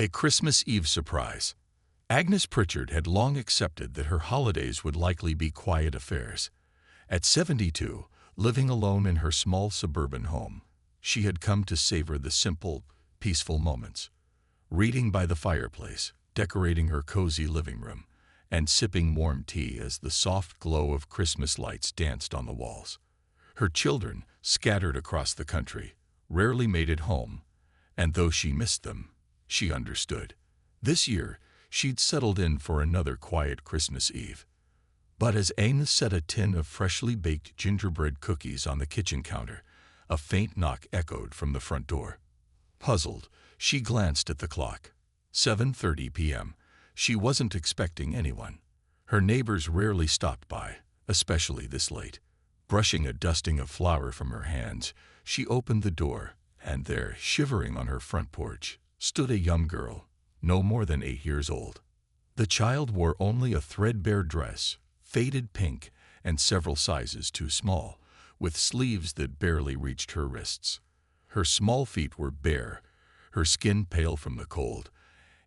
A Christmas Eve surprise. Agnes Pritchard had long accepted that her holidays would likely be quiet affairs. At 72, living alone in her small suburban home, she had come to savor the simple, peaceful moments. Reading by the fireplace, decorating her cozy living room, and sipping warm tea as the soft glow of Christmas lights danced on the walls. Her children, scattered across the country, rarely made it home, and though she missed them, she understood. This year, she'd settled in for another quiet Christmas Eve. But as Agnes set a tin of freshly baked gingerbread cookies on the kitchen counter, a faint knock echoed from the front door. Puzzled, she glanced at the clock. 7:30 p.m. She wasn't expecting anyone. Her neighbors rarely stopped by, especially this late. Brushing a dusting of flour from her hands, she opened the door, and there, shivering on her front porch, stood a young girl, no more than 8 years old. The child wore only a threadbare dress, faded pink and several sizes too small, with sleeves that barely reached her wrists. Her small feet were bare, her skin pale from the cold,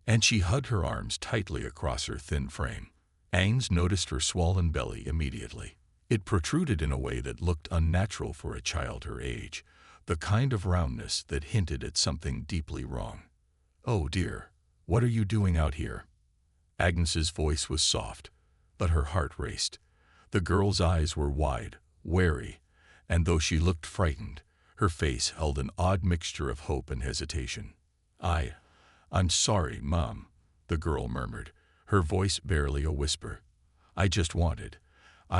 and she hugged her arms tightly across her thin frame. Agnes noticed her swollen belly immediately. It protruded in a way that looked unnatural for a child her age, the kind of roundness that hinted at something deeply wrong. "Oh dear, what are you doing out here?" Agnes's voice was soft, but her heart raced. The girl's eyes were wide, wary, and though she looked frightened, her face held an odd mixture of hope and hesitation. I'm sorry, Mom," the girl murmured, her voice barely a whisper. I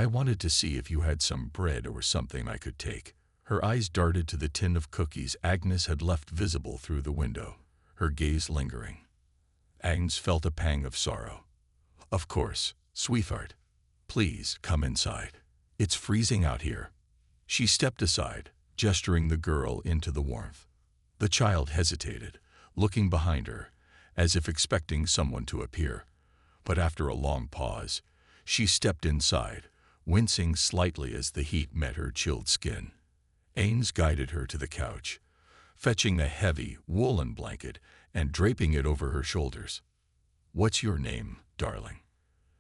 wanted to see if you had some bread or something I could take." Her eyes darted to the tin of cookies Agnes had left visible through the window, her gaze lingering. Agnes felt a pang of sorrow. "Of course, sweetheart. Please, come inside. It's freezing out here." She stepped aside, gesturing the girl into the warmth. The child hesitated, looking behind her, as if expecting someone to appear. But after a long pause, she stepped inside, wincing slightly as the heat met her chilled skin. Agnes guided her to the couch, fetching a heavy, woolen blanket and draping it over her shoulders. "What's your name, darling?"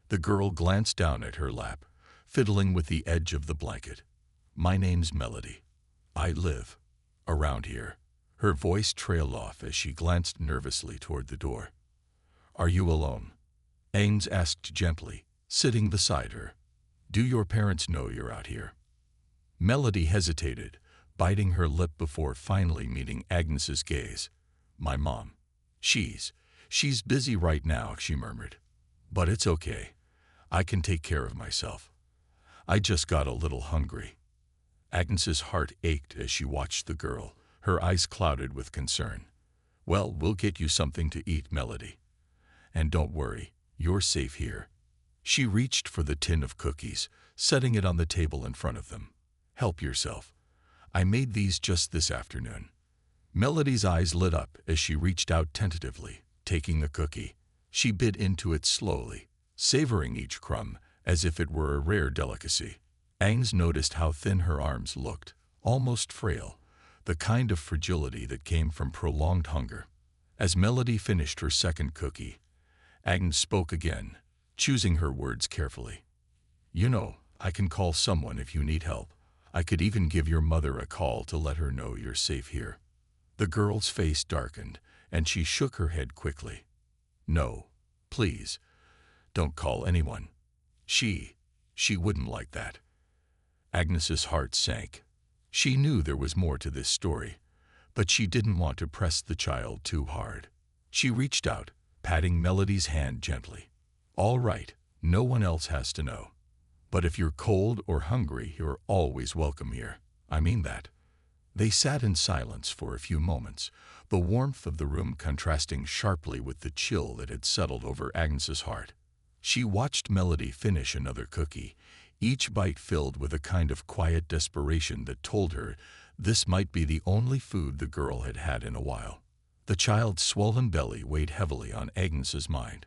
The girl glanced down at her lap, fiddling with the edge of the blanket. "My name's Melody. I live around here." Her voice trailed off as she glanced nervously toward the door. "Are you alone?" Agnes asked gently, sitting beside her. "Do your parents know you're out here?" Melody hesitated, biting her lip before finally meeting Agnes's gaze. "My mom. She's busy right now," she murmured. "But it's okay. I can take care of myself. I just got a little hungry." Agnes's heart ached as she watched the girl, her eyes clouded with concern. "Well, we'll get you something to eat, Melody. And don't worry, you're safe here." She reached for the tin of cookies, setting it on the table in front of them. "Help yourself. I made these just this afternoon." Melody's eyes lit up as she reached out tentatively, taking the cookie. She bit into it slowly, savoring each crumb as if it were a rare delicacy. Agnes noticed how thin her arms looked, almost frail, the kind of fragility that came from prolonged hunger. As Melody finished her second cookie, Agnes spoke again, choosing her words carefully. "You know, I can call someone if you need help. I could even give your mother a call to let her know you're safe here." The girl's face darkened, and she shook her head quickly. "No, please, don't call anyone. She wouldn't like that." Agnes's heart sank. She knew there was more to this story, but she didn't want to press the child too hard. She reached out, patting Melody's hand gently. "All right, no one else has to know. But if you're cold or hungry, you're always welcome here. I mean that." They sat in silence for a few moments, the warmth of the room contrasting sharply with the chill that had settled over Agnes's heart. She watched Melody finish another cookie, each bite filled with a kind of quiet desperation that told her this might be the only food the girl had had in a while. The child's swollen belly weighed heavily on Agnes's mind.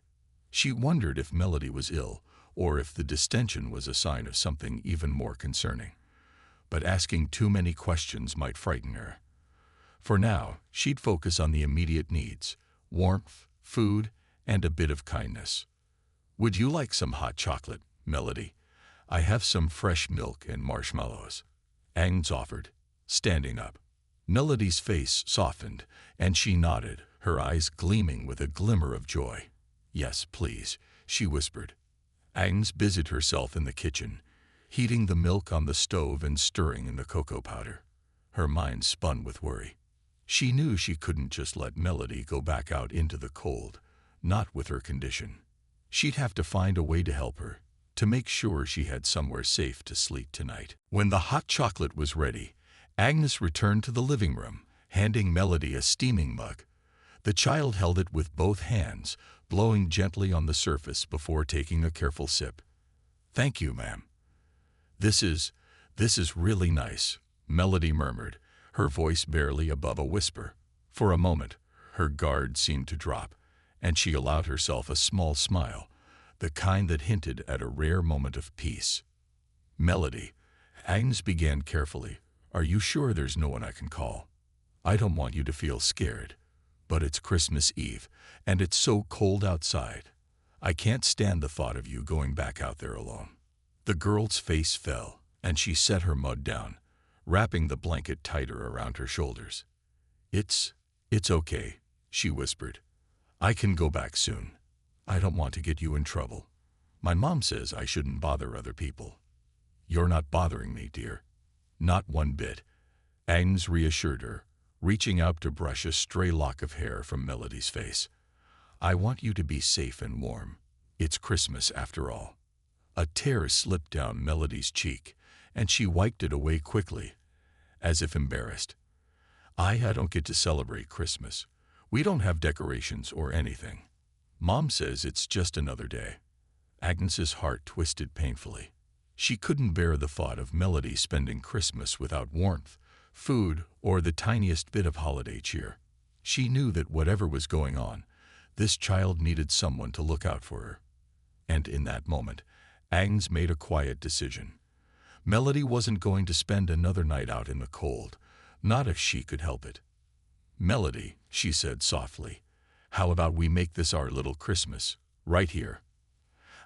She wondered if Melody was ill, or if the distension was a sign of something even more concerning. But asking too many questions might frighten her. For now, she'd focus on the immediate needs: warmth, food, and a bit of kindness. Would you like some hot chocolate, Melody? I have some fresh milk and marshmallows. Agnes offered, standing up. Melody's face softened, and she nodded, her eyes gleaming with a glimmer of joy. Yes, please, she whispered. Agnes busied herself in the kitchen, heating the milk on the stove and stirring in the cocoa powder. Her mind spun with worry. She knew she couldn't just let Melody go back out into the cold, not with her condition. She'd have to find a way to help her, to make sure she had somewhere safe to sleep tonight. When the hot chocolate was ready, Agnes returned to the living room, handing Melody a steaming mug. The child held it with both hands, blowing gently on the surface before taking a careful sip. Thank you, ma'am. This is really nice, Melody murmured, her voice barely above a whisper. For a moment, her guard seemed to drop, and she allowed herself a small smile, the kind that hinted at a rare moment of peace. Melody, Agnes began carefully, are you sure there's no one I can call? I don't want you to feel scared, but it's Christmas Eve, and it's so cold outside. I can't stand the thought of you going back out there alone. The girl's face fell, and she set her mug down, wrapping the blanket tighter around her shoulders. It's okay, she whispered. I can go back soon. I don't want to get you in trouble. My mom says I shouldn't bother other people. You're not bothering me, dear. Not one bit, Agnes reassured her, reaching out to brush a stray lock of hair from Melody's face. I want you to be safe and warm. It's Christmas after all. A tear slipped down Melody's cheek, and she wiped it away quickly, as if embarrassed. I don't get to celebrate Christmas. We don't have decorations or anything. Mom says it's just another day. Agnes's heart twisted painfully. She couldn't bear the thought of Melody spending Christmas without warmth, food, or the tiniest bit of holiday cheer. She knew that whatever was going on, this child needed someone to look out for her. And in that moment, Agnes made a quiet decision. Melody wasn't going to spend another night out in the cold, not if she could help it. Melody, she said softly, how about we make this our little Christmas, right here?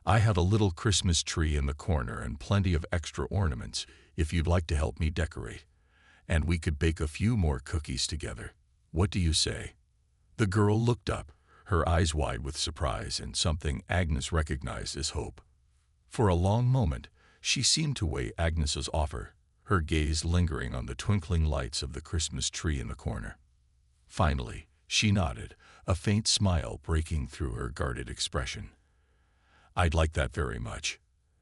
I have a little Christmas tree in the corner and plenty of extra ornaments if you'd like to help me decorate. And we could bake a few more cookies together. What do you say? The girl looked up, her eyes wide with surprise and something Agnes recognized as hope. For a long moment, she seemed to weigh Agnes's offer, her gaze lingering on the twinkling lights of the Christmas tree in the corner. Finally, she nodded, a faint smile breaking through her guarded expression. I'd like that very much.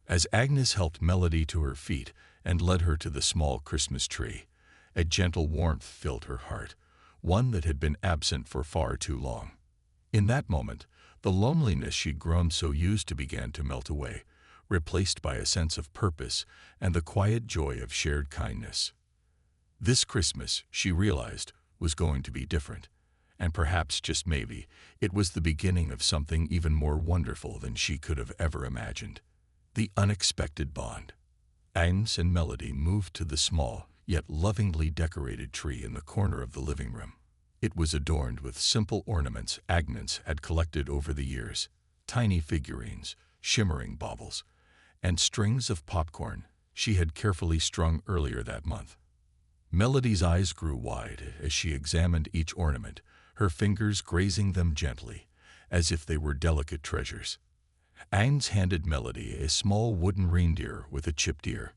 As Agnes helped Melody to her feet and led her to the small Christmas tree, a gentle warmth filled her heart, one that had been absent for far too long. In that moment, the loneliness she'd grown so used to began to melt away, replaced by a sense of purpose and the quiet joy of shared kindness. This Christmas, she realized, was going to be different, and perhaps, just maybe, it was the beginning of something even more wonderful than she could have ever imagined. The unexpected bond. Agnes and Melody moved to the small, yet lovingly decorated tree in the corner of the living room. It was adorned with simple ornaments Agnes had collected over the years, tiny figurines, shimmering baubles, and strings of popcorn she had carefully strung earlier that month. Melody's eyes grew wide as she examined each ornament, her fingers grazing them gently, as if they were delicate treasures. Agnes handed Melody a small wooden reindeer with a chipped ear.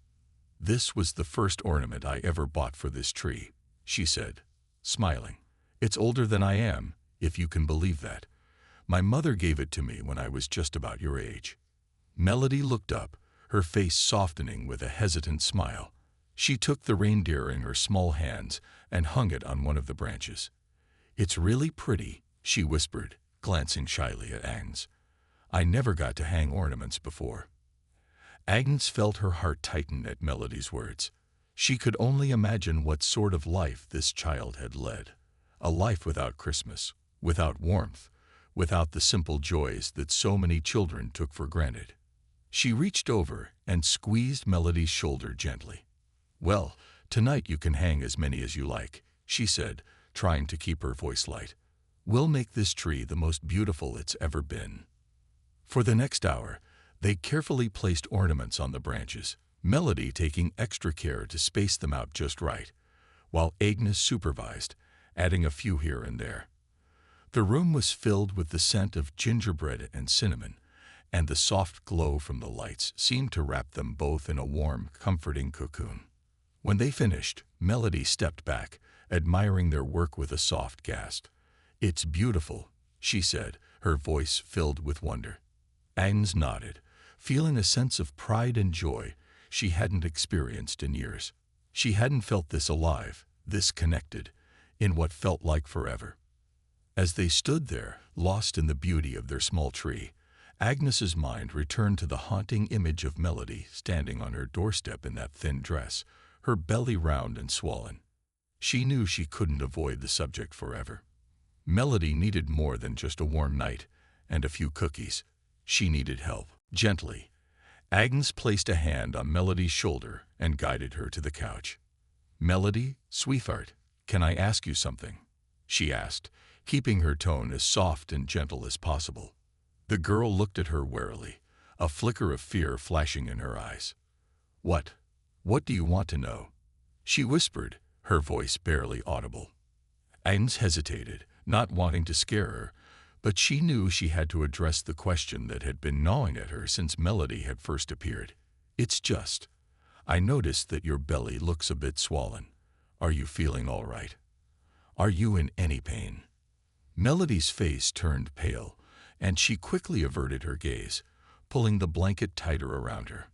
This was the first ornament I ever bought for this tree, she said, smiling. It's older than I am, if you can believe that. My mother gave it to me when I was just about your age. Melody looked up, her face softening with a hesitant smile. She took the reindeer in her small hands and hung it on one of the branches. It's really pretty, she whispered, glancing shyly at Agnes. I never got to hang ornaments before. Agnes felt her heart tighten at Melody's words. She could only imagine what sort of life this child had led. A life without Christmas, without warmth, without the simple joys that so many children took for granted. She reached over and squeezed Melody's shoulder gently. Well, tonight you can hang as many as you like, she said, trying to keep her voice light. We'll make this tree the most beautiful it's ever been." For the next hour, they carefully placed ornaments on the branches, Melody taking extra care to space them out just right, while Agnes supervised, adding a few here and there. The room was filled with the scent of gingerbread and cinnamon, and the soft glow from the lights seemed to wrap them both in a warm, comforting cocoon. When they finished, Melody stepped back, admiring their work with a soft gasp. "It's beautiful," she said, her voice filled with wonder. Agnes nodded, feeling a sense of pride and joy she hadn't experienced in years. She hadn't felt this alive, this connected, in what felt like forever. As they stood there, lost in the beauty of their small tree, Agnes's mind returned to the haunting image of Melody standing on her doorstep in that thin dress, her belly round and swollen. She knew she couldn't avoid the subject forever. Melody needed more than just a warm night and a few cookies. She needed help. Gently, Agnes placed a hand on Melody's shoulder and guided her to the couch. "Melody, sweetheart, can I ask you something?" she asked, keeping her tone as soft and gentle as possible. The girl looked at her warily, a flicker of fear flashing in her eyes. "What? What do you want to know?" she whispered, her voice barely audible. Agnes hesitated, not wanting to scare her, but she knew she had to address the question that had been gnawing at her since Melody had first appeared. "It's just, I noticed that your belly looks a bit swollen. Are you feeling all right? Are you in any pain?" Melody's face turned pale, and she quickly averted her gaze, pulling the blanket tighter around her.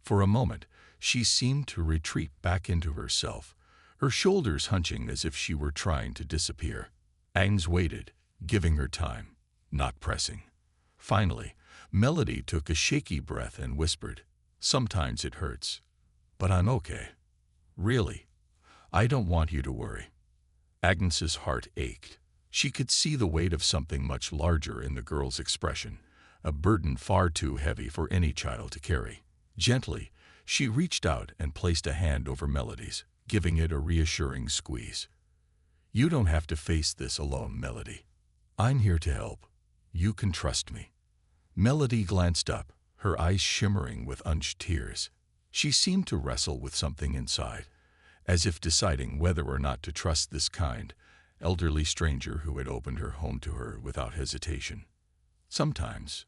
For a moment, she seemed to retreat back into herself, her shoulders hunching as if she were trying to disappear. Agnes waited, giving her time, not pressing. Finally, Melody took a shaky breath and whispered, "Sometimes it hurts, but I'm okay. Really, I don't want you to worry." Agnes's heart ached. She could see the weight of something much larger in the girl's expression, a burden far too heavy for any child to carry. Gently, she reached out and placed a hand over Melody's, giving it a reassuring squeeze. "You don't have to face this alone, Melody. I'm here to help. You can trust me." Melody glanced up, her eyes shimmering with unshed tears. She seemed to wrestle with something inside, as if deciding whether or not to trust this kind, elderly stranger who had opened her home to her without hesitation. Sometimes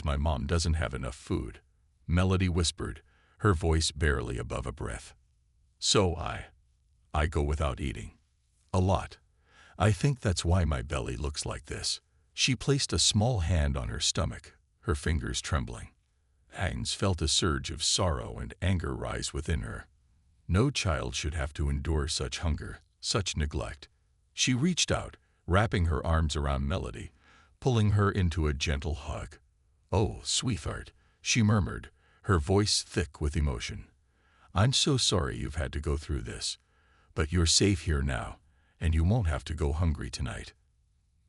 my mom doesn't have enough food," Melody whispered, her voice barely above a breath. "So I go without eating. A lot. I think that's why my belly looks like this." She placed a small hand on her stomach, her fingers trembling. Agnes felt a surge of sorrow and anger rise within her. No child should have to endure such hunger, such neglect. She reached out, wrapping her arms around Melody, pulling her into a gentle hug. "Oh, sweetheart," she murmured, her voice thick with emotion. "I'm so sorry you've had to go through this, but you're safe here now, and you won't have to go hungry tonight."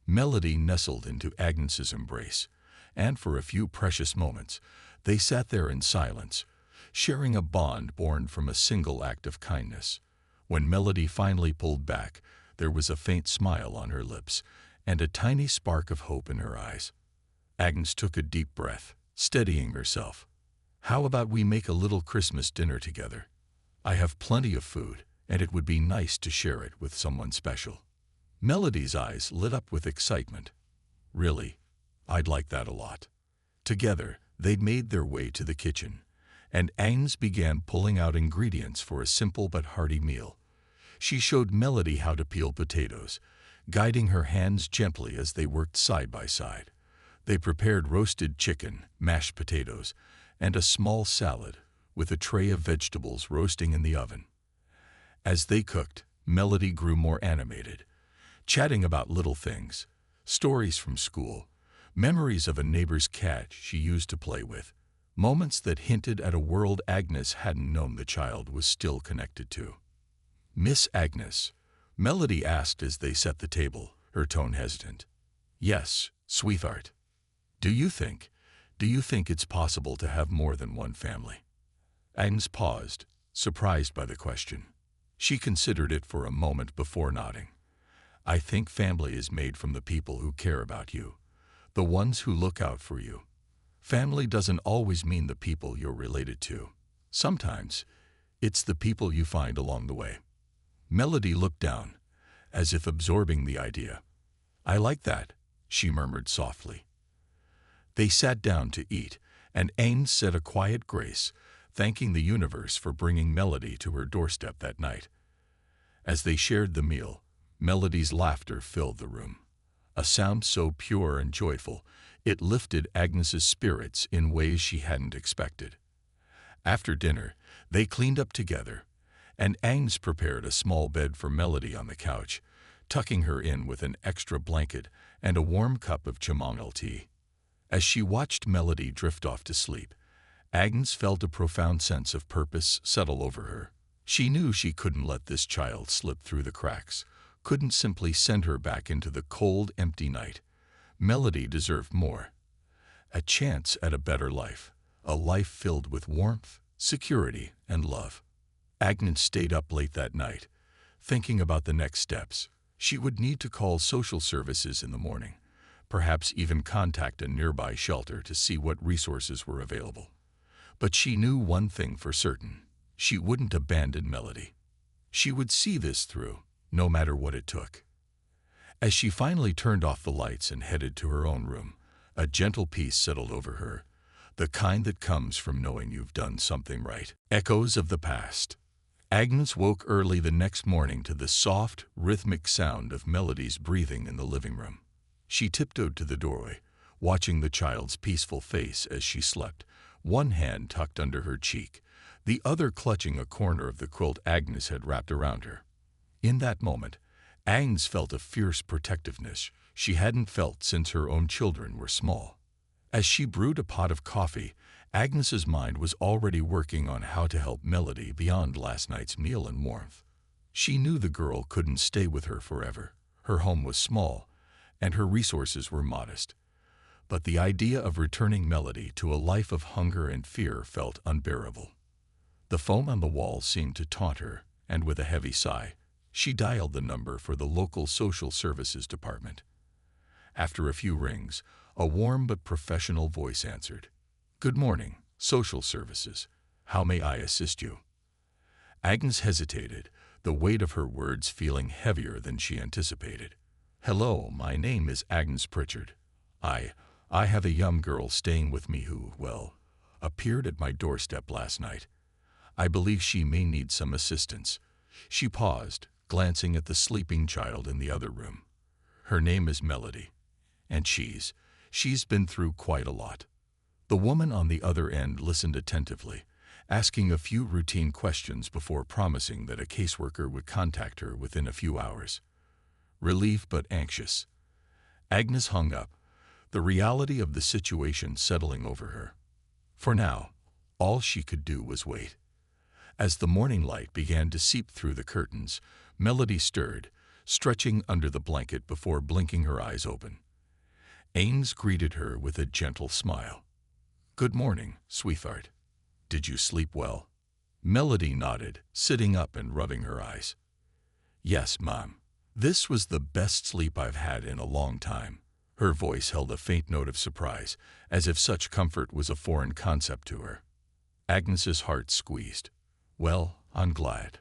Melody nestled into Agnes's embrace, and for a few precious moments, they sat there in silence, sharing a bond born from a single act of kindness. When Melody finally pulled back, there was a faint smile on her lips and a tiny spark of hope in her eyes. Agnes took a deep breath, steadying herself. "How about we make a little Christmas dinner together? I have plenty of food, and it would be nice to share it with someone special." Melody's eyes lit up with excitement. "Really, I'd like that a lot." Together, they'd made their way to the kitchen, and Agnes began pulling out ingredients for a simple but hearty meal. She showed Melody how to peel potatoes, guiding her hands gently as they worked side by side. They prepared roasted chicken, mashed potatoes, and a small salad, with a tray of vegetables roasting in the oven. As they cooked, Melody grew more animated, chatting about little things, stories from school, memories of a neighbor's cat she used to play with, moments that hinted at a world Agnes hadn't known the child was still connected to. "Miss Agnes," Melody asked as they set the table, her tone hesitant. "Yes, sweetheart. Do you think it's possible to have more than one family?" Agnes paused, surprised by the question. She considered it for a moment before nodding. I think family is made from the people who care about you, the ones who look out for you. Family doesn't always mean the people you're related to. Sometimes, it's the people you find along the way. Melody looked down, as if absorbing the idea. I like that, she murmured softly. They sat down to eat, and Ames said a quiet grace, thanking the universe for bringing Melody to her doorstep that night. As they shared the meal, Melody's laughter filled the room. A sound so pure and joyful, it lifted Agnes's spirits in ways she hadn't expected. After dinner, they cleaned up together, and Agnes prepared a small bed for Melody on the couch, tucking her in with an extra blanket and a warm cup of chamomile tea. As she watched Melody drift off to sleep, Agnes felt a profound sense of purpose settle over her. She knew she couldn't let this child slip through the cracks, couldn't simply send her back into the cold, empty night. Melody deserved more. A chance at a better life, a life filled with warmth, security, and love. Agnes stayed up late that night, thinking about the next steps. She would need to call social services in the morning, perhaps even contact a nearby shelter to see what resources were available. But she knew one thing for certain. She wouldn't abandon Melody. She would see this through, no matter what it took. As she finally turned off the lights and headed to her own room, a gentle peace settled over her, the kind that comes from knowing you've done something right. Echoes of the past. Agnes woke early the next morning to the soft, rhythmic sound of Melody's breathing in the living room. She tiptoed to the doorway, watching the child's peaceful face as she slept, one hand tucked under her cheek, the other clutching a corner of the quilt Agnes had wrapped around her. In that moment, Agnes felt a fierce protectiveness she hadn't felt since her own children were small. As she brewed a pot of coffee, Agnes's mind was already working on how to help Melody beyond last night's meal and warmth. She knew the girl couldn't stay with her forever. Her home was small, and her resources were modest. But the idea of returning Melody to a life of hunger and fear felt unbearable. The foam on the wall seemed to taunt her, and with a heavy sigh, she dialed the number for the local social services department. After a few rings, a warm but professional voice answered. "Good morning, social services. How may I assist you?" Agnes hesitated, the weight of her words feeling heavier than she anticipated. "Hello, my name is Agnes Pritchard. I have a young girl staying with me who, well, appeared at my doorstep last night. I believe she may need some assistance." She paused, glancing at the sleeping child in the other room. "Her name is Melody, and she's been through quite a lot." The woman on the other end listened attentively, asking a few routine questions before promising that a caseworker would contact her within a few hours. Relieved but anxious, Agnes hung up, the reality of the situation settling over her. For now, all she could do was wait. As the morning light began to seep through the curtains, Melody stirred, stretching under the blanket before blinking her eyes open. Ames greeted her with a gentle smile. "Good morning, sweetheart. Did you sleep well?" Melody nodded, sitting up and rubbing her eyes. "Yes, Mom. This was the best sleep I've had in a long time." Her voice held a faint note of surprise, as if such comfort was a foreign concept to her. Agnes's heart squeezed. "Well, I'm glad.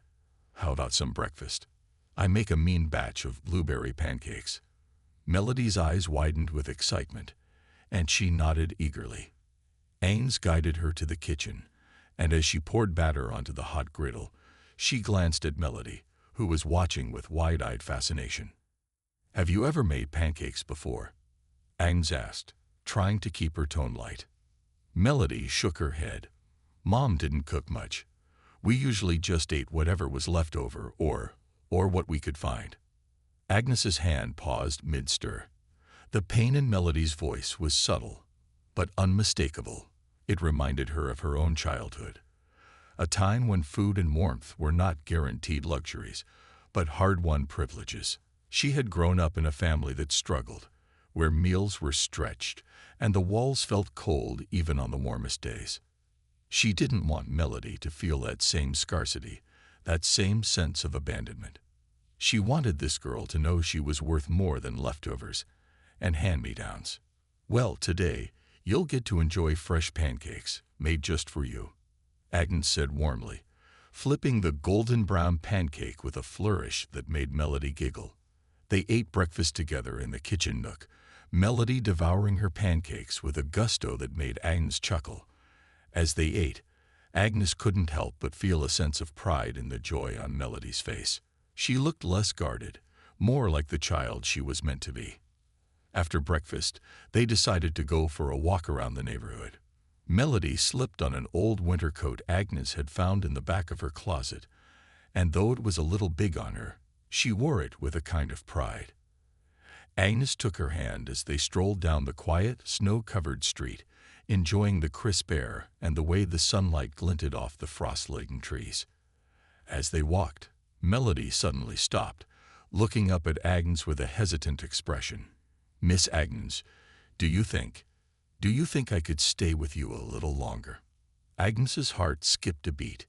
How about some breakfast? I make a mean batch of blueberry pancakes." Melody's eyes widened with excitement, and she nodded eagerly. Ames guided her to the kitchen, and as she poured batter onto the hot griddle, she glanced at Melody, who was watching with wide-eyed fascination. "Have you ever made pancakes before?" Ames asked, trying to keep her tone light. Melody shook her head. "Mom didn't cook much. We usually just ate whatever was left over or what we could find." Agnes's hand paused mid-stir. The pain in Melody's voice was subtle, but unmistakable. It reminded her of her own childhood, a time when food and warmth were not guaranteed luxuries, but hard-won privileges. She had grown up in a family that struggled, where meals were stretched and the walls felt cold even on the warmest days. She didn't want Melody to feel that same scarcity, that same sense of abandonment. She wanted this girl to know she was worth more than leftovers and hand-me-downs. "Well, today, you'll get to enjoy fresh pancakes, made just for you," Agnes said warmly, flipping the golden brown pancake with a flourish that made Melody giggle. They ate breakfast together in the kitchen nook, Melody devouring her pancakes with a gusto that made Agnes chuckle. As they ate, Agnes couldn't help but feel a sense of pride in the joy on Melody's face. She looked less guarded, more like the child she was meant to be. After breakfast, they decided to go for a walk around the neighborhood. Melody slipped on an old winter coat Agnes had found in the back of her closet, and though it was a little big on her, she wore it with a kind of pride. Agnes took her hand as they strolled down the quiet, snow-covered street, enjoying the crisp air and the way the sunlight glinted off the frost-laden trees. As they walked, Melody suddenly stopped, looking up at Agnes with a hesitant expression. "Miss Agnes, do you think I could stay with you a little longer?" Agnes's heart skipped a beat.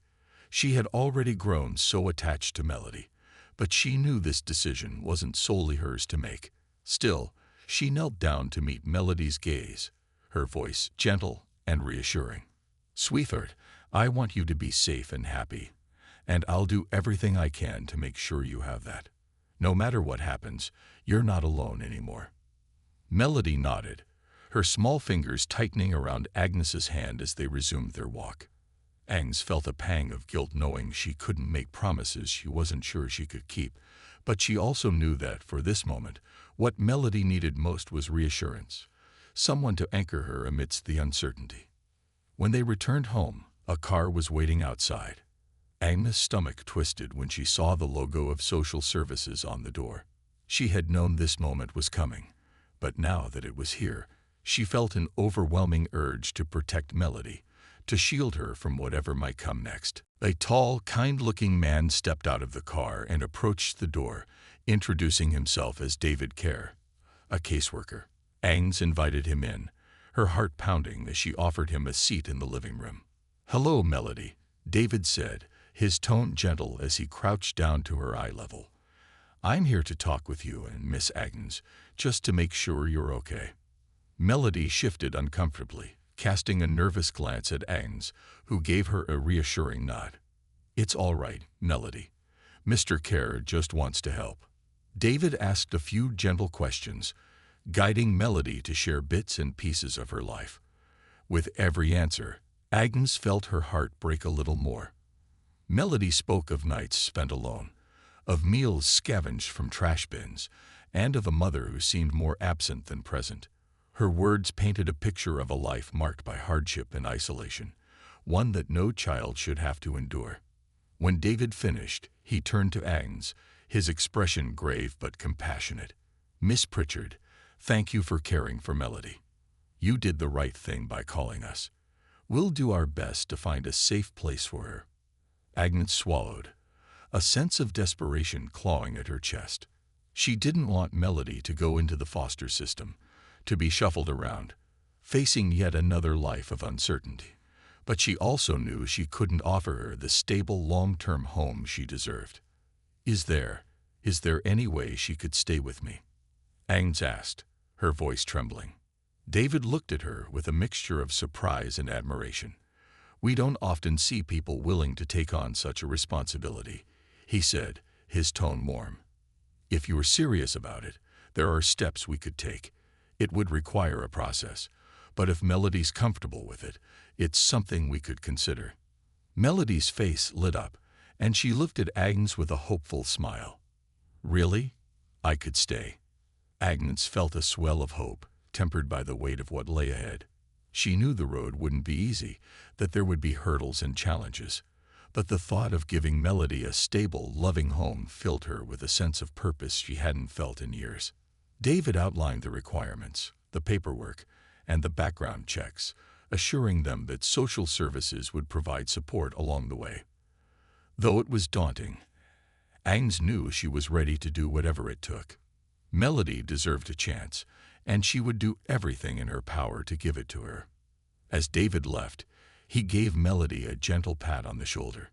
She had already grown so attached to Melody, but she knew this decision wasn't solely hers to make. Still, she knelt down to meet Melody's gaze, her voice gentle and reassuring. "Sweetheart, I want you to be safe and happy, and I'll do everything I can to make sure you have that. No matter what happens, you're not alone anymore." Melody nodded, her small fingers tightening around Agnes's hand as they resumed their walk. Agnes felt a pang of guilt knowing she couldn't make promises she wasn't sure she could keep, but she also knew that, for this moment, what Melody needed most was reassurance, someone to anchor her amidst the uncertainty. When they returned home, a car was waiting outside. Agnes' stomach twisted when she saw the logo of social services on the door. She had known this moment was coming, but now that it was here, she felt an overwhelming urge to protect Melody, to shield her from whatever might come next. A tall, kind-looking man stepped out of the car and approached the door, introducing himself as David Kerr, a caseworker. Agnes invited him in, her heart pounding as she offered him a seat in the living room. "Hello, Melody," David said, his tone gentle as he crouched down to her eye level. "I'm here to talk with you and Miss Agnes, just to make sure you're okay." Melody shifted uncomfortably, casting a nervous glance at Agnes, who gave her a reassuring nod. "It's all right, Melody. Mr. Kerr just wants to help." David asked a few gentle questions, guiding Melody to share bits and pieces of her life. With every answer, Agnes felt her heart break a little more. Melody spoke of nights spent alone, of meals scavenged from trash bins, and of a mother who seemed more absent than present. Her words painted a picture of a life marked by hardship and isolation, one that no child should have to endure. When David finished, he turned to Agnes, his expression grave but compassionate. "Miss Pritchard, thank you for caring for Melody. You did the right thing by calling us. We'll do our best to find a safe place for her." Agnes swallowed, a sense of desperation clawing at her chest. She didn't want Melody to go into the foster system, to be shuffled around, facing yet another life of uncertainty. But she also knew she couldn't offer her the stable, long-term home she deserved. Is there any way she could stay with me?" Agnes asked, her voice trembling. David looked at her with a mixture of surprise and admiration. "We don't often see people willing to take on such a responsibility," he said, his tone warm. "If you are serious about it, there are steps we could take. It would require a process, but if Melody's comfortable with it, it's something we could consider." Melody's face lit up, and she looked at Agnes with a hopeful smile. "Really? I could stay." Agnes felt a swell of hope, tempered by the weight of what lay ahead. She knew the road wouldn't be easy, that there would be hurdles and challenges, but the thought of giving Melody a stable, loving home filled her with a sense of purpose she hadn't felt in years. David outlined the requirements, the paperwork, and the background checks, assuring them that social services would provide support along the way. Though it was daunting, Agnes knew she was ready to do whatever it took. Melody deserved a chance, and she would do everything in her power to give it to her. As David left, he gave Melody a gentle pat on the shoulder.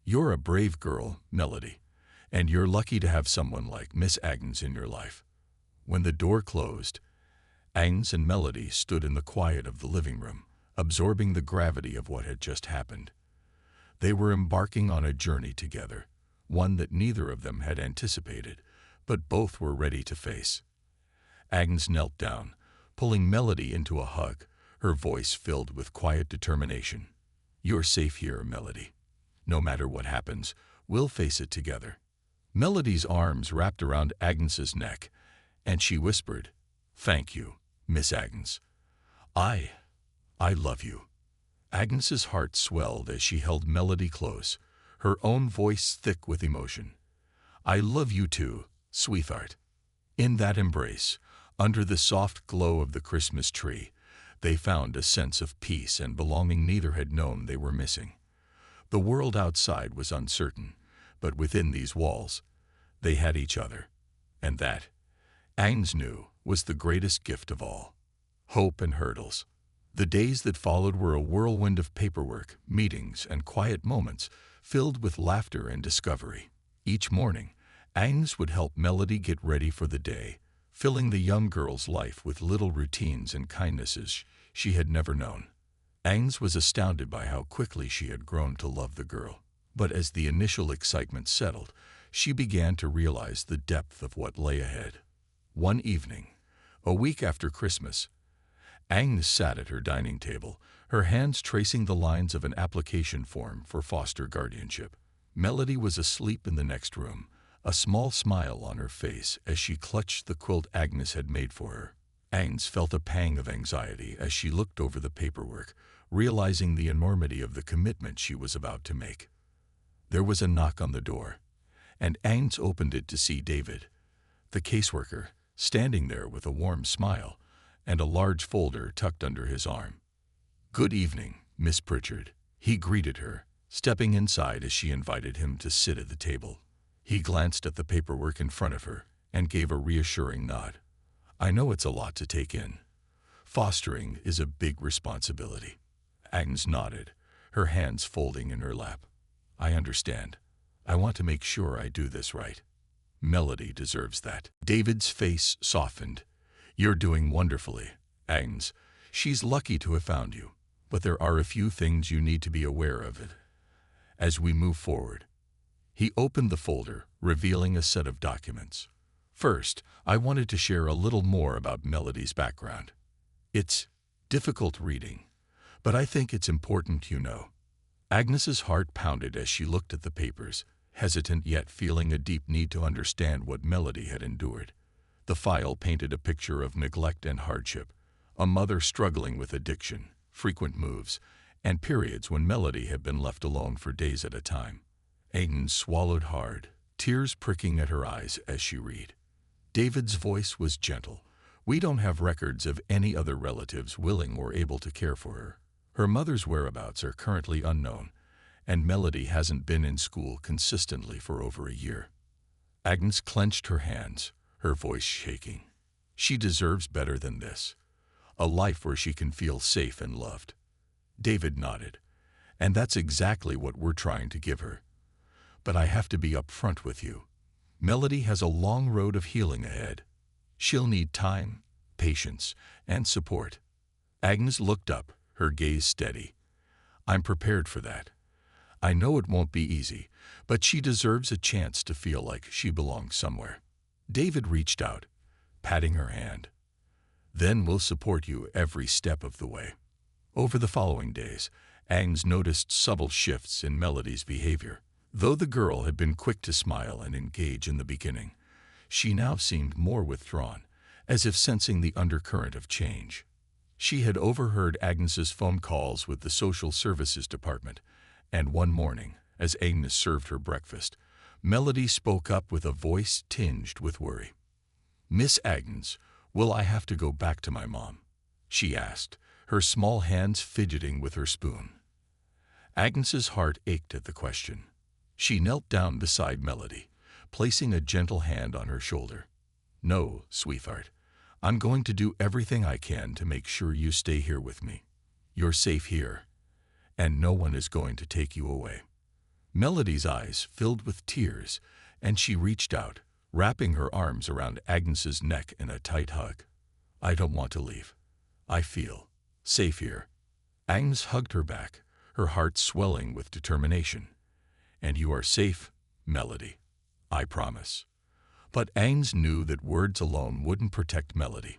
"You're a brave girl, Melody, And you're lucky to have someone like Miss Agnes in your life. When the door closed, Agnes and Melody stood in the quiet of the living room, absorbing the gravity of what had just happened. They were embarking on a journey together, one that neither of them had anticipated, but both were ready to face. Agnes knelt down, pulling Melody into a hug, her voice filled with quiet determination. "You're safe here, Melody. No matter what happens, we'll face it together." Melody's arms wrapped around Agnes's neck, and she whispered, "Thank you, Miss Agnes. I love you." Agnes's heart swelled as she held Melody close, her own voice thick with emotion. "I love you too, sweetheart." In that embrace, under the soft glow of the Christmas tree, they found a sense of peace and belonging neither had known they were missing. The world outside was uncertain, but within these walls, they had each other. And that, Agnes knew, was the greatest gift of all. Hope and hurdles. The days that followed were a whirlwind of paperwork, meetings, and quiet moments filled with laughter and discovery. Each morning, Agnes would help Melody get ready for the day, filling the young girl's life with little routines and kindnesses she had never known. Agnes was astounded by how quickly she had grown to love the girl. But as the initial excitement settled, she began to realize the depth of what lay ahead. One evening, a week after Christmas, Agnes sat at her dining table, her hands tracing the lines of an application form for foster guardianship. Melody was asleep in the next room, a small smile on her face as she clutched the quilt Agnes had made for her. Agnes felt a pang of anxiety as she looked over the paperwork, realizing the enormity of the commitment she was about to make. There was a knock on the door, and Agnes opened it to see David, the caseworker, standing there with a warm smile and a large folder tucked under his arm. "Good evening, Miss Pritchard," he greeted her, stepping inside as she invited him to sit at the table. He glanced at the paperwork in front of her and gave a reassuring nod. "I know it's a lot to take in. Fostering is a big responsibility." Agnes nodded, her hands folding in her lap. "I understand. I want to make sure I do this right. Melody deserves that." David's face softened. "You're doing wonderfully, Agnes. She's lucky to have found you, but there are a few things you need to be aware of it as we move forward." He opened the folder, revealing a set of documents. "First, I wanted to share a little more about Melody's background. It's difficult reading, but I think it's important you know." Agnes's heart pounded as she looked at the papers, hesitant yet feeling a deep need to understand what Melody had endured. The file painted a picture of neglect and hardship, a mother struggling with addiction, frequent moves, and periods when Melody had been left alone for days at a time. Agnes swallowed hard, tears pricking at her eyes as she read. David's voice was gentle. "We don't have records of any other relatives willing or able to care for her. Her mother's whereabouts are currently unknown, and Melody hasn't been in school consistently for over a year." Agnes clenched her hands, her voice shaking. "She deserves better than this. A life where she can feel safe and loved." David nodded. "And that's exactly what we're trying to give her. But I have to be upfront with you. Melody has a long road of healing ahead. She'll need time, patience, and support." Agnes looked up, her gaze steady. "I'm prepared for that. I know it won't be easy, but she deserves a chance to feel like she belongs somewhere." David reached out, patting her hand. "Then we'll support you every step of the way." Over the following days, Agnes noticed subtle shifts in Melody's behavior. Though the girl had been quick to smile and engage in the beginning, she now seemed more withdrawn, as if sensing the undercurrent of change. She had overheard Agnes's phone calls with the social services department, and one morning, as Agnes served her breakfast, Melody spoke up with a voice tinged with worry. "Miss Agnes, will I have to go back to my mom?" she asked, her small hands fidgeting with her spoon. Agnes's heart ached at the question. She knelt down beside Melody, placing a gentle hand on her shoulder. "No, sweetheart. I'm going to do everything I can to make sure you stay here with me. You're safe here, and no one is going to take you away." Melody's eyes filled with tears and she reached out, wrapping her arms around Agnes's neck in a tight hug. "I don't want to leave. I feel safe here." Agnes hugged her back, her heart swelling with determination. "And you are safe, Melody. I promise." But Agnes knew that words alone wouldn't protect Melody.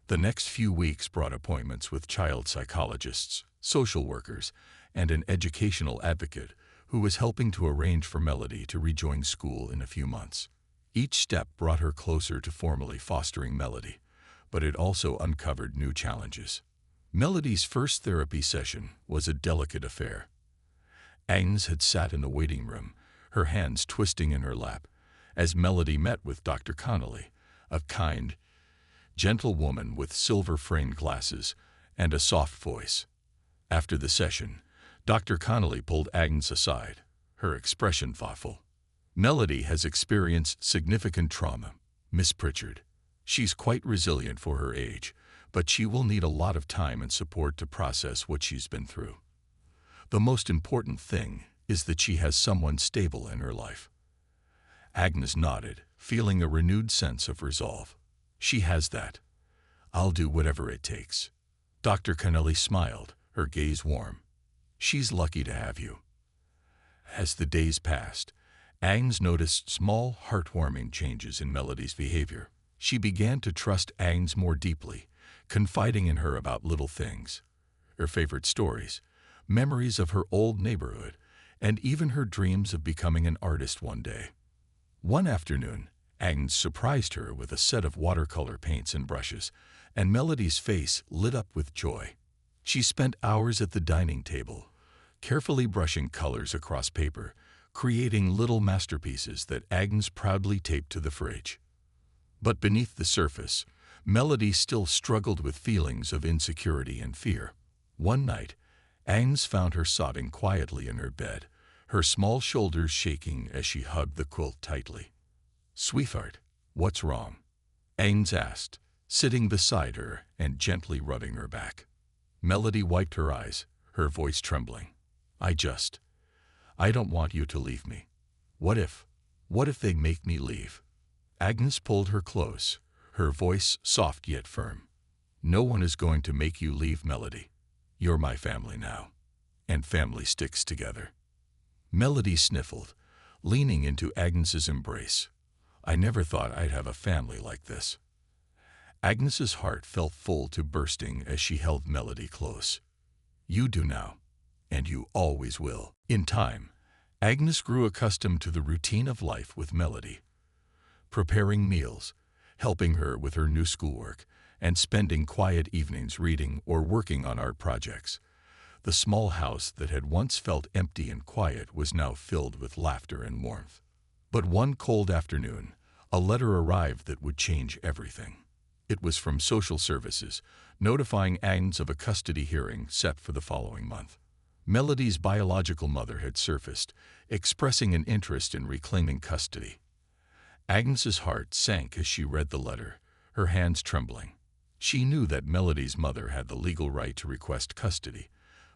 The next few weeks brought appointments with child psychologists, social workers, and an educational advocate who was helping to arrange for Melody to rejoin school in a few months. Each step brought her closer to formally fostering Melody, but it also uncovered new challenges. Melody's first therapy session was a delicate affair. Agnes had sat in the waiting room, her hands twisting in her lap, as Melody met with Dr. Connolly, a kind, gentle woman with silver-framed glasses and a soft voice. After the session, Dr. Connolly pulled Agnes aside, her expression thoughtful. "Melody has experienced significant trauma, Miss Pritchard. She's quite resilient for her age, but she will need a lot of time and support to process what she's been through. The most important thing is that she has someone stable in her life." Agnes nodded, feeling a renewed sense of resolve. "She has that. I'll do whatever it takes." Dr. Connolly smiled, her gaze warm. "She's lucky to have you." As the days passed, Agnes noticed small, heartwarming changes in Melody's behavior. She began to trust Agnes more deeply, confiding in her about little things, her favorite stories, memories of her old neighborhood, and even her dreams of becoming an artist one day. One afternoon, Agnes surprised her with a set of watercolor paints and brushes, and Melody's face lit up with joy. She spent hours at the dining table, carefully brushing colors across paper, creating little masterpieces that Agnes proudly taped to the fridge. But beneath the surface, Melody still struggled with feelings of insecurity and fear. One night, Agnes found her sobbing quietly in her bed, her small shoulders shaking as she hugged the quilt tightly. "Sweetheart, what's wrong?" Agnes asked, sitting beside her and gently rubbing her back. Melody wiped her eyes, her voice trembling. I don't want you to leave me. What if they make me leave?" Agnes pulled her close, her voice soft yet firm. "No one is going to make you leave, Melody. You're my family now, and family sticks together." Melody sniffled, leaning into Agnes's embrace. "I never thought I'd have a family like this." Agnes's heart felt full to bursting as she held Melody close. "You do now, and you always will." In time, Agnes grew accustomed to the routine of life with Melody, preparing meals, helping her with her new schoolwork, and spending quiet evenings reading or working on art projects. The small house that had once felt empty and quiet was now filled with laughter and warmth. But one cold afternoon, a letter arrived that would change everything. It was from social services, notifying Agnes of a custody hearing set for the following month. Melody's biological mother had surfaced, expressing an interest in reclaiming custody. Agnes's heart sank as she read the letter, her hands trembling. She knew that Melody's mother had the legal right to request custody,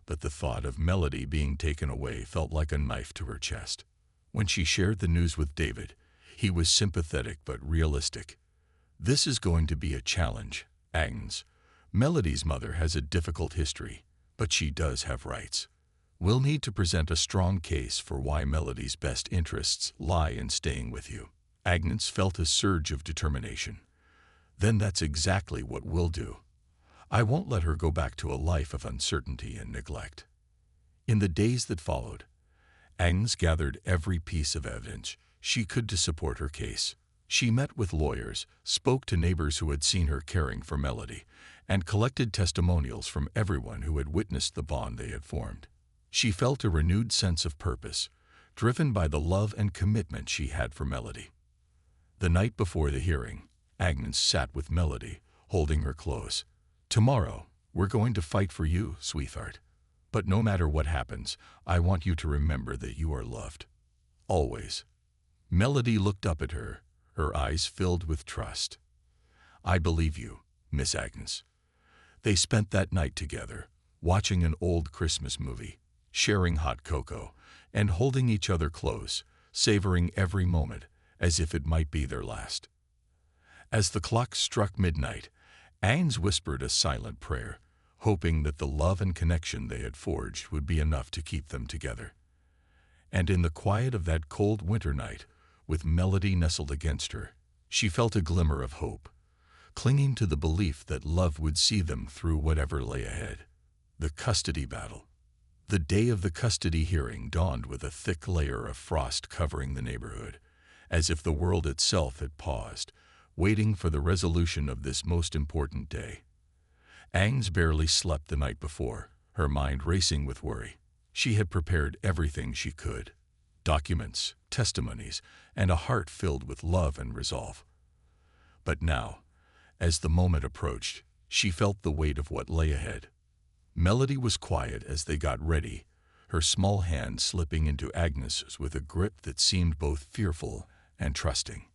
but the thought of Melody being taken away felt like a knife to her chest. When she shared the news with David, he was sympathetic but realistic. "This is going to be a challenge, Agnes. Melody's mother has a difficult history, but she does have rights. We'll need to present a strong case for why Melody's best interests lie in staying with you." Agnes felt a surge of determination. "Then that's exactly what we'll do. I won't let her go back to a life of uncertainty and neglect." In the days that followed, Agnes gathered every piece of evidence she could to support her case. She met with lawyers, spoke to neighbors who had seen her caring for Melody, and collected testimonials from everyone who had witnessed the bond they had formed. She felt a renewed sense of purpose, driven by the love and commitment she had for Melody. The night before the hearing, Agnes sat with Melody, holding her close. "Tomorrow, we're going to fight for you, sweetheart. But no matter what happens, I want you to remember that you are loved. Always." Melody looked up at her, her eyes filled with trust. "I believe you, Miss Agnes." They spent that night together, watching an old Christmas movie, sharing hot cocoa, and holding each other close, savoring every moment as if it might be their last. As the clock struck midnight, Agnes whispered a silent prayer, hoping that the love and connection they had forged would be enough to keep them together. And in the quiet of that cold winter night, with Melody nestled against her, she felt a glimmer of hope, clinging to the belief that love would see them through whatever lay ahead. The custody battle. The day of the custody hearing dawned with a thick layer of frost covering the neighborhood, as if the world itself had paused, waiting for the resolution of this most important day. Agnes barely slept the night before, her mind racing with worry. She had prepared everything she could: documents, testimonies, and a heart filled with love and resolve. But now, as the moment approached, she felt the weight of what lay ahead. Melody was quiet as they got ready, her small hand slipping into Agnes's with a grip that seemed both fearful and trusting.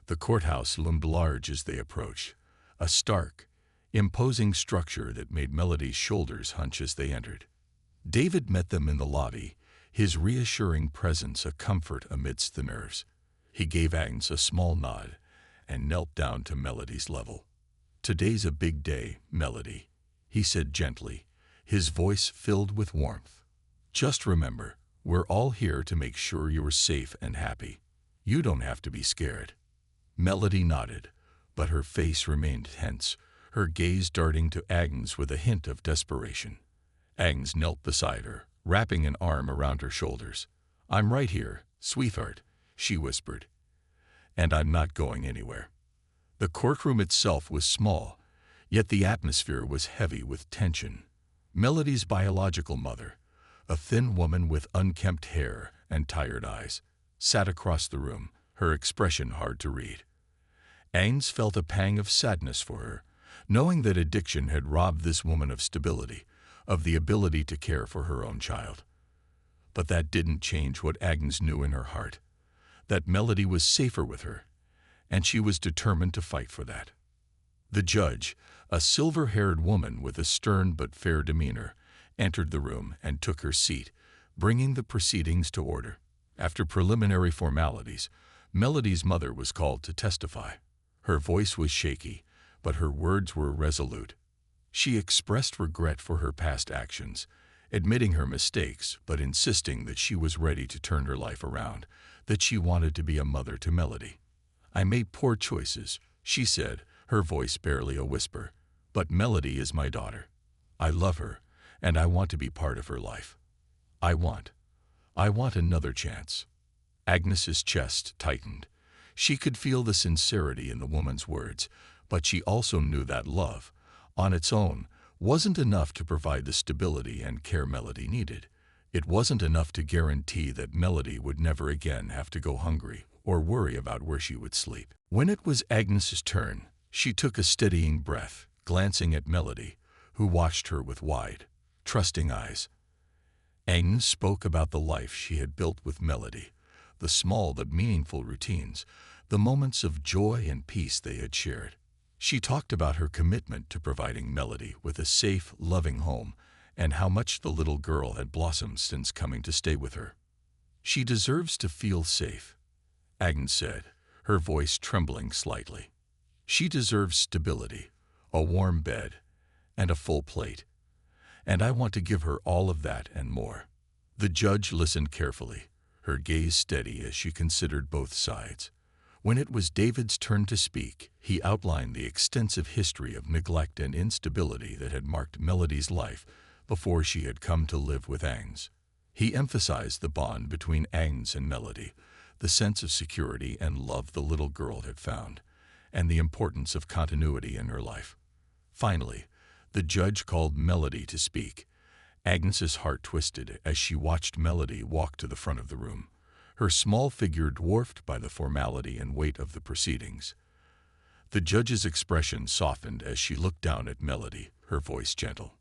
The courthouse loomed large as they approached, a stark, imposing structure that made Melody's shoulders hunch as they entered. David met them in the lobby, his reassuring presence a comfort amidst the nerves. He gave Agnes a small nod and knelt down to Melody's level. "Today's a big day, Melody," he said gently, his voice filled with warmth. "Just remember, we're all here to make sure you're safe and happy. You don't have to be scared." Melody nodded, but her face remained tense, her gaze darting to Agnes with a hint of desperation. Agnes knelt beside her, wrapping an arm around her shoulders. "I'm right here, sweetheart," she whispered, "and I'm not going anywhere." The courtroom itself was small, yet the atmosphere was heavy with tension. Melody's biological mother, a thin woman with unkempt hair and tired eyes, sat across the room, her expression hard to read. Agnes felt a pang of sadness for her, knowing that addiction had robbed this woman of stability, of the ability to care for her own child. But that didn't change what Agnes knew in her heart, that Melody was safer with her, and she was determined to fight for that. The judge, a silver-haired woman with a stern but fair demeanor, entered the room and took her seat, bringing the proceedings to order. After preliminary formalities, Melody's mother was called to testify. Her voice was shaky, but her words were resolute. She expressed regret for her past actions, admitting her mistakes but insisting that she was ready to turn her life around, that she wanted to be a mother to Melody. "I made poor choices," she said, her voice barely a whisper, "but Melody is my daughter. I love her, and I want to be part of her life. I want another chance." Agnes's chest tightened. She could feel the sincerity in the woman's words, but she also knew that love, on its own, wasn't enough to provide the stability and care Melody needed. It wasn't enough to guarantee that Melody would never again have to go hungry or worry about where she would sleep. When it was Agnes's turn, she took a steadying breath, glancing at Melody, who watched her with wide, trusting eyes. Agnes spoke about the life she had built with Melody, the small but meaningful routines, the moments of joy and peace they had shared. She talked about her commitment to providing Melody with a safe, loving home, and how much the little girl had blossomed since coming to stay with her. "She deserves to feel safe," Agnes said, her voice trembling slightly. "She deserves stability, a warm bed, and a full plate. And I want to give her all of that and more." The judge listened carefully, her gaze steady as she considered both sides. When it was David's turn to speak, he outlined the extensive history of neglect and instability that had marked Melody's life before she had come to live with Agnes. He emphasized the bond between Agnes and Melody, the sense of security and love the little girl had found, and the importance of continuity in her life. Finally, the judge called Melody to speak. Agnes's heart twisted as she watched Melody walk to the front of the room, her small figure dwarfed by the formality and weight of the proceedings. The judge's expression softened as she looked down at Melody, her voice gentle.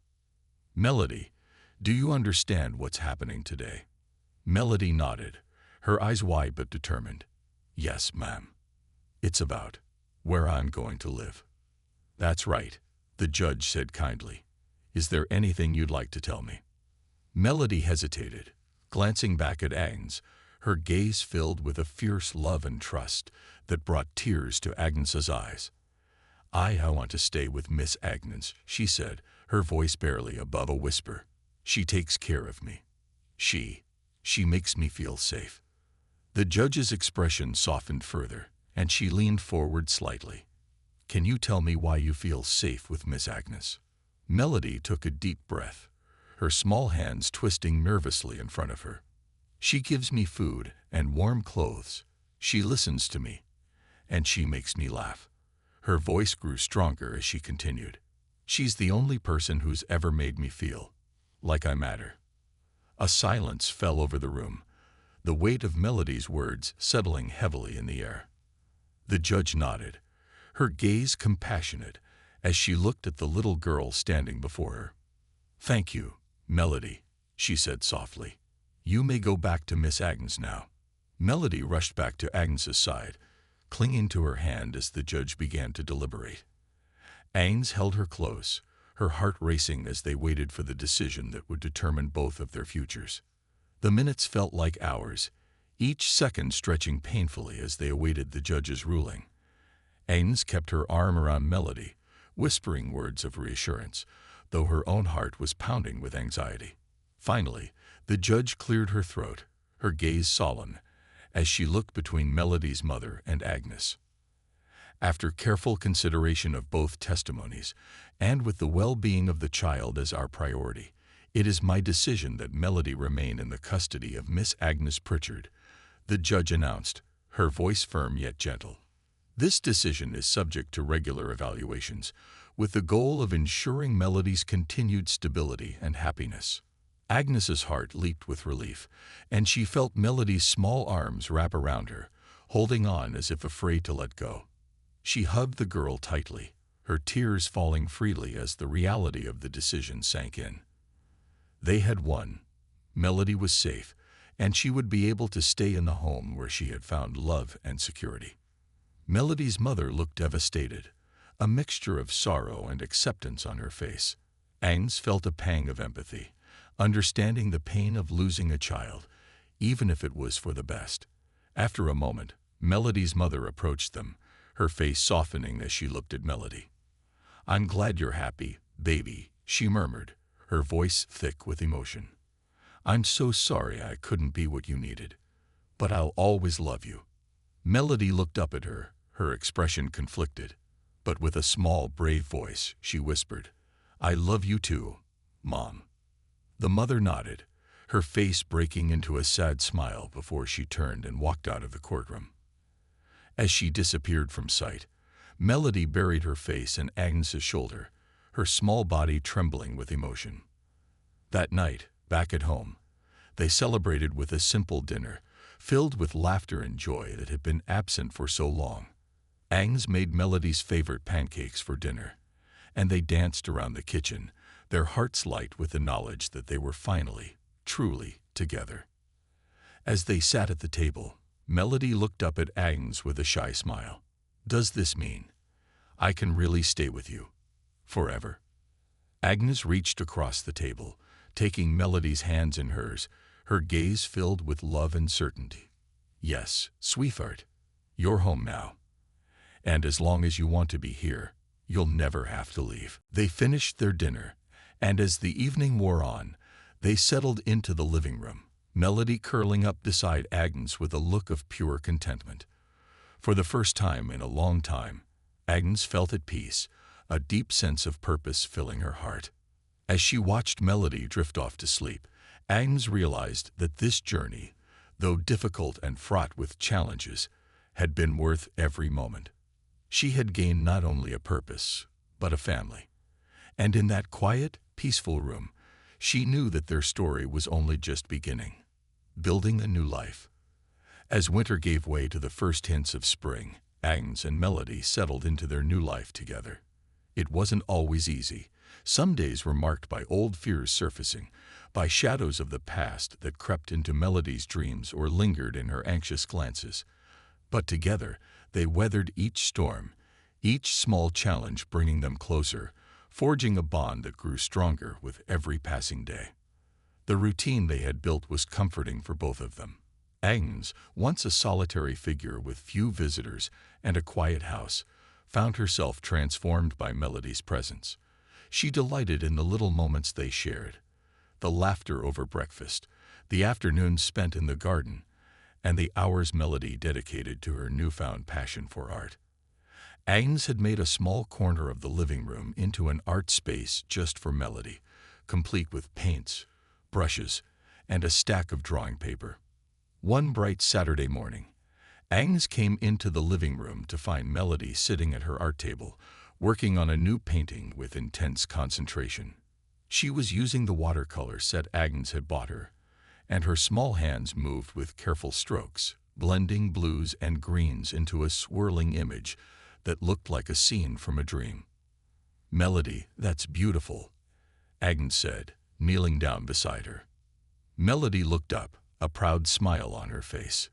"Melody, do you understand what's happening today?" Melody nodded, her eyes wide but determined. "Yes, ma'am. It's about where I'm going to live." "That's right," the judge said kindly. "Is there anything you'd like to tell me?" Melody hesitated, glancing back at Agnes, her gaze filled with a fierce love and trust that brought tears to Agnes's eyes. I want to stay with Miss Agnes," she said, her voice barely above a whisper. "She takes care of me. She makes me feel safe." The judge's expression softened further, and she leaned forward slightly. "Can you tell me why you feel safe with Miss Agnes?" Melody took a deep breath, her small hands twisting nervously in front of her. "She gives me food and warm clothes. She listens to me, and she makes me laugh." Her voice grew stronger as she continued. "She's the only person who's ever made me feel like I matter." A silence fell over the room, the weight of Melody's words settling heavily in the air. The judge nodded, her gaze compassionate as she looked at the little girl standing before her. "Thank you, Melody," she said softly. "You may go back to Miss Agnes now." Melody rushed back to Agnes's side, clinging to her hand as the judge began to deliberate. Agnes held her close, her heart racing as they waited for the decision that would determine both of their futures. The minutes felt like hours, each second stretching painfully as they awaited the judge's ruling. Agnes kept her arm around Melody, whispering words of reassurance, though her own heart was pounding with anxiety. Finally, the judge cleared her throat, her gaze solemn, as she looked between Melody's mother and Agnes. "After careful consideration of both testimonies, and with the well-being of the child as our priority, it is my decision that Melody remain in the custody of Miss Agnes Pritchard," the judge announced, her voice firm yet gentle. "This decision is subject to regular evaluations, with the goal of ensuring Melody's continued stability and happiness." Agnes's heart leaped with relief, and she felt Melody's small arms wrap around her, holding on as if afraid to let go. She hugged the girl tightly, her tears falling freely as the reality of the decision sank in. They had won. Melody was safe, and she would be able to stay in the home where she had found love and security. Melody's mother looked devastated, a mixture of sorrow and acceptance on her face. Agnes felt a pang of empathy, understanding the pain of losing a child, even if it was for the best. After a moment, Melody's mother approached them, her face softening as she looked at Melody. "I'm glad you're happy, baby," she murmured, her voice thick with emotion. "I'm so sorry I couldn't be what you needed, but I'll always love you." Melody looked up at her, her expression conflicted, but with a small, brave voice, she whispered, "I love you too, Mom." The mother nodded, her face breaking into a sad smile before she turned and walked out of the courtroom. As she disappeared from sight, Melody buried her face in Agnes's shoulder, her small body trembling with emotion. That night, back at home, they celebrated with a simple dinner, filled with laughter and joy that had been absent for so long. Agnes made Melody's favorite pancakes for dinner, and they danced around the kitchen, their hearts light with the knowledge that they were finally, truly together. As they sat at the table, Melody looked up at Agnes with a shy smile. "Does this mean I can really stay with you forever?" Agnes reached across the table, taking Melody's hands in hers, her gaze filled with love and certainty. "Yes, sweetheart, you're home now. And as long as you want to be here, you'll never have to leave." They finished their dinner, and as the evening wore on, they settled into the living room, Melody curling up beside Agnes with a look of pure contentment. For the first time in a long time, Agnes felt at peace, a deep sense of purpose filling her heart. As she watched Melody drift off to sleep, Agnes realized that this journey, though difficult and fraught with challenges, had been worth every moment. She had gained not only a purpose, but a family. And in that quiet, peaceful room, she knew that their story was only just beginning, building a new life. As winter gave way to the first hints of spring, Agnes and Melody settled into their new life together. It wasn't always easy. Some days were marked by old fears surfacing, by shadows of the past that crept into Melody's dreams or lingered in her anxious glances. But together, they weathered each storm, each small challenge bringing them closer, forging a bond that grew stronger with every passing day. The routine they had built was comforting for both of them. Agnes, once a solitary figure with few visitors and a quiet house, found herself transformed by Melody's presence. She delighted in the little moments they shared, the laughter over breakfast, the afternoons spent in the garden, and the hours Melody dedicated to her newfound passion for art. Agnes had made a small corner of the living room into an art space just for Melody, complete with paints, brushes, and a stack of drawing paper. One bright Saturday morning, Agnes came into the living room to find Melody sitting at her art table, working on a new painting with intense concentration. She was using the watercolor set Agnes had bought her, and her small hands moved with careful strokes, blending blues and greens into a swirling image that looked like a scene from a dream. "Melody, that's beautiful," Agnes said, kneeling down beside her. Melody looked up, a proud smile on her face.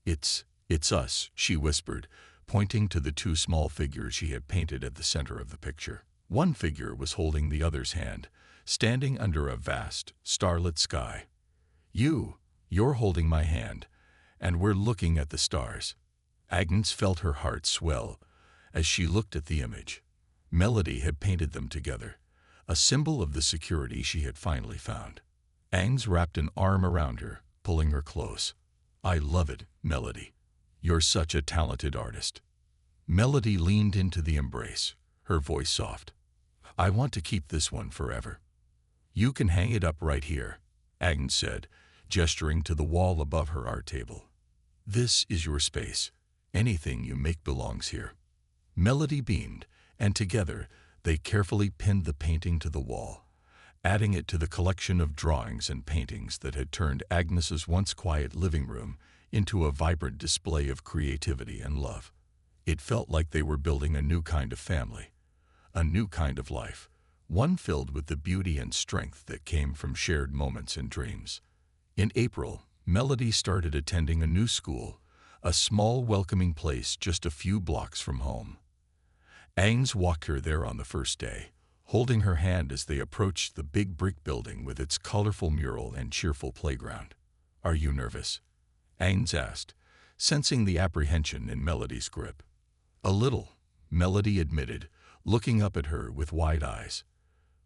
It's us," she whispered, pointing to the two small figures she had painted at the center of the picture. One figure was holding the other's hand, standing under a vast, starlit sky. You're holding my hand, and we're looking at the stars." Agnes felt her heart swell as she looked at the image. Melody had painted them together, a symbol of the security she had finally found. Agnes wrapped an arm around her, pulling her close. "I love it, Melody. You're such a talented artist." Melody leaned into the embrace, her voice soft. "I want to keep this one forever." "You can hang it up right here," Agnes said, gesturing to the wall above her art table. "This is your space. Anything you make belongs here." Melody beamed, and together they carefully pinned the painting to the wall, adding it to the collection of drawings and paintings that had turned Agnes's once quiet living room into a vibrant display of creativity and love. It felt like they were building a new kind of family, a new kind of life, one filled with the beauty and strength that came from shared moments and dreams. In April, Melody started attending a new school, a small, welcoming place just a few blocks from home. Agnes walked her there on the first day, holding her hand as they approached the big brick building with its colorful mural and cheerful playground. "Are you nervous?" Agnes asked, sensing the apprehension in Melody's grip. "A little," Melody admitted, looking up at her with wide eyes.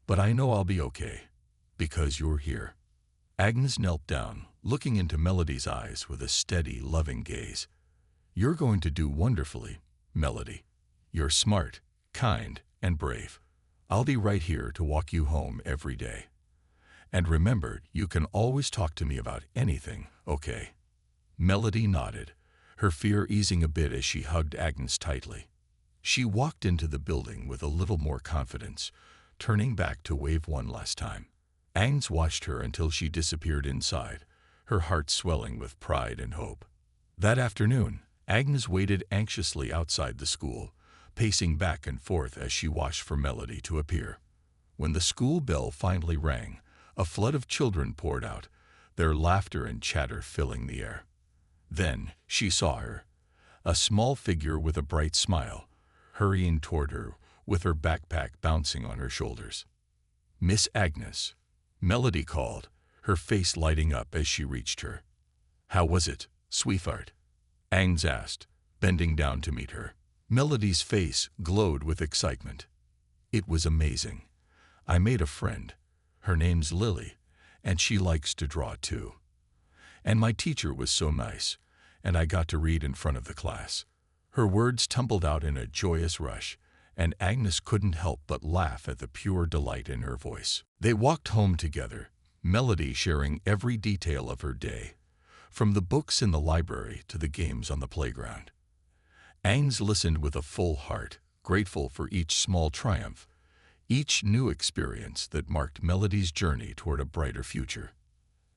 "But I know I'll be okay, because you're here." Agnes knelt down, looking into Melody's eyes with a steady, loving gaze. "You're going to do wonderfully, Melody. You're smart, kind, and brave. I'll be right here to walk you home every day. And remember, you can always talk to me about anything, okay?" Melody nodded, her fear easing a bit as she hugged Agnes tightly. She walked into the building with a little more confidence, turning back to wave one last time. Agnes watched her until she disappeared inside, her heart swelling with pride and hope. That afternoon, Agnes waited anxiously outside the school, pacing back and forth as she watched for Melody to appear. When the school bell finally rang, a flood of children poured out, their laughter and chatter filling the air. Then she saw her, a small figure with a bright smile, hurrying toward her with her backpack bouncing on her shoulders. "Miss Agnes," Melody called, her face lighting up as she reached her. "How was it, sweetheart?" Agnes asked, bending down to meet her. Melody's face glowed with excitement. "It was amazing. I made a friend. Her name's Lily, and she likes to draw too. And my teacher was so nice, and I got to read in front of the class." Her words tumbled out in a joyous rush, and Agnes couldn't help but laugh at the pure delight in her voice. They walked home together, Melody sharing every detail of her day, from the books in the library to the games on the playground. Agnes listened with a full heart, grateful for each small triumph, each new experience that marked Melody's journey toward a brighter future.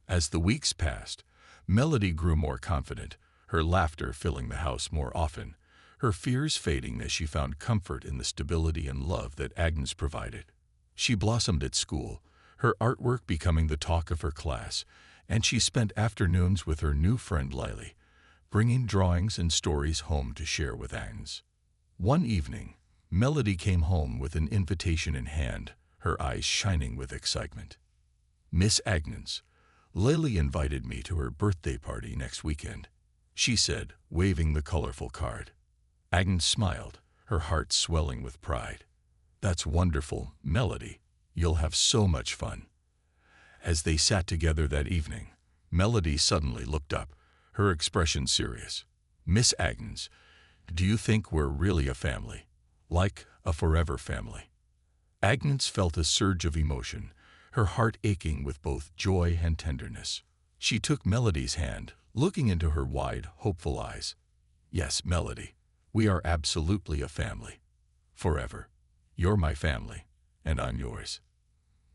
As the weeks passed, Melody grew more confident, her laughter filling the house more often, her fears fading as she found comfort in the stability and love that Agnes provided. She blossomed at school, her artwork becoming the talk of her class, and she spent afternoons with her new friend Lily, bringing drawings and stories home to share with Agnes. One evening, Melody came home with an invitation in hand, her eyes shining with excitement. "Miss Agnes, Lily invited me to her birthday party next weekend, she said, waving the colorful card. Agnes smiled, her heart swelling with pride. That's wonderful, Melody. You'll have so much fun. As they sat together that evening, Melody suddenly looked up, her expression serious. Miss Agnes, do you think we're really a family? Like a forever family? Agnes felt a surge of emotion, her heart aching with both joy and tenderness. She took Melody's hand, looking into her wide, hopeful eyes. Yes, Melody, we are absolutely a family. Forever. You're my family, and I'm yours.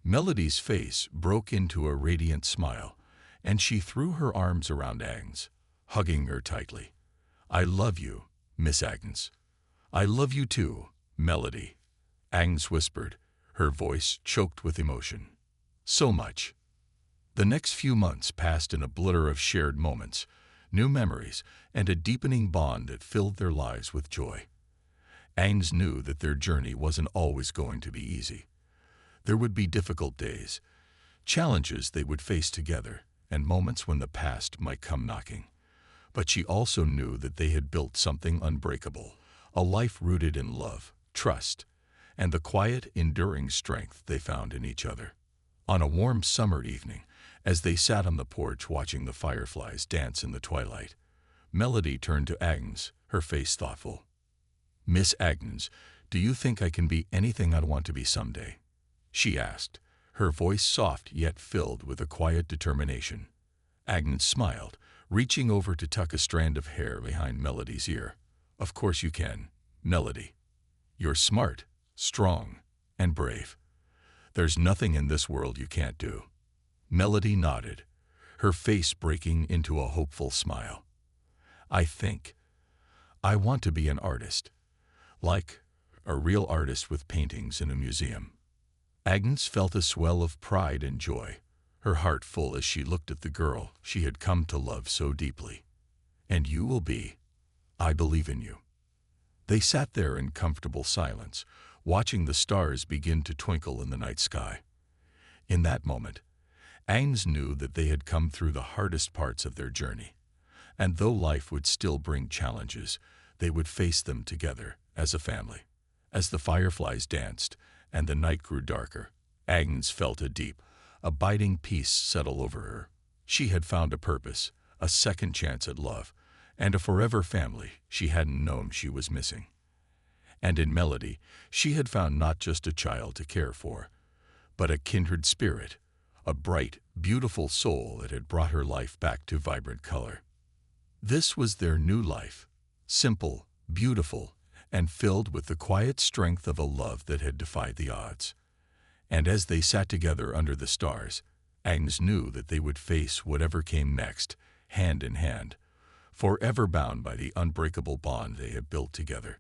Melody's face broke into a radiant smile, and she threw her arms around Agnes, hugging her tightly. I love you, Miss Agnes. I love you too, Melody, Agnes whispered, her voice choked with emotion. So much. The next few months passed in a blur of shared moments, new memories, and a deepening bond that filled their lives with joy. Agnes knew that their journey wasn't always going to be easy. There would be difficult days, challenges they would face together, and moments when the past might come knocking. But she also knew that they had built something unbreakable, a life rooted in love, trust, and the quiet, enduring strength they found in each other. On a warm summer evening, as they sat on the porch watching the fireflies dance in the twilight, Melody turned to Agnes, her face thoughtful. Miss Agnes, do you think I can be anything I want to be someday? She asked, her voice soft yet filled with a quiet determination. Agnes smiled, reaching over to tuck a strand of hair behind Melody's ear. Of course you can, Melody. You're smart, strong, and brave. There's nothing in this world you can't do. Melody nodded, her face breaking into a hopeful smile. I want to be an artist. Like a real artist with paintings in a museum. Agnes felt a swell of pride and joy, her heart full as she looked at the girl she had come to love so deeply. And you will be. I believe in you. They sat there in comfortable silence, watching the stars begin to twinkle in the night sky. In that moment, Agnes knew that they had come through the hardest parts of their journey. And though life would still bring challenges, they would face them together as a family. As the fireflies danced and the night grew darker, Agnes felt a deep, abiding peace settle over her. She had found a purpose, a second chance at love, and a forever family she hadn't known she was missing. And in Melody, she had found not just a child to care for, but a kindred spirit, a bright, beautiful soul that had brought her life back to vibrant color. This was their new life, simple, beautiful, and filled with the quiet strength of a love that had defied the odds. And as they sat together under the stars, Agnes knew that they would face whatever came next, hand in hand, forever bound by the unbreakable bond they had built together.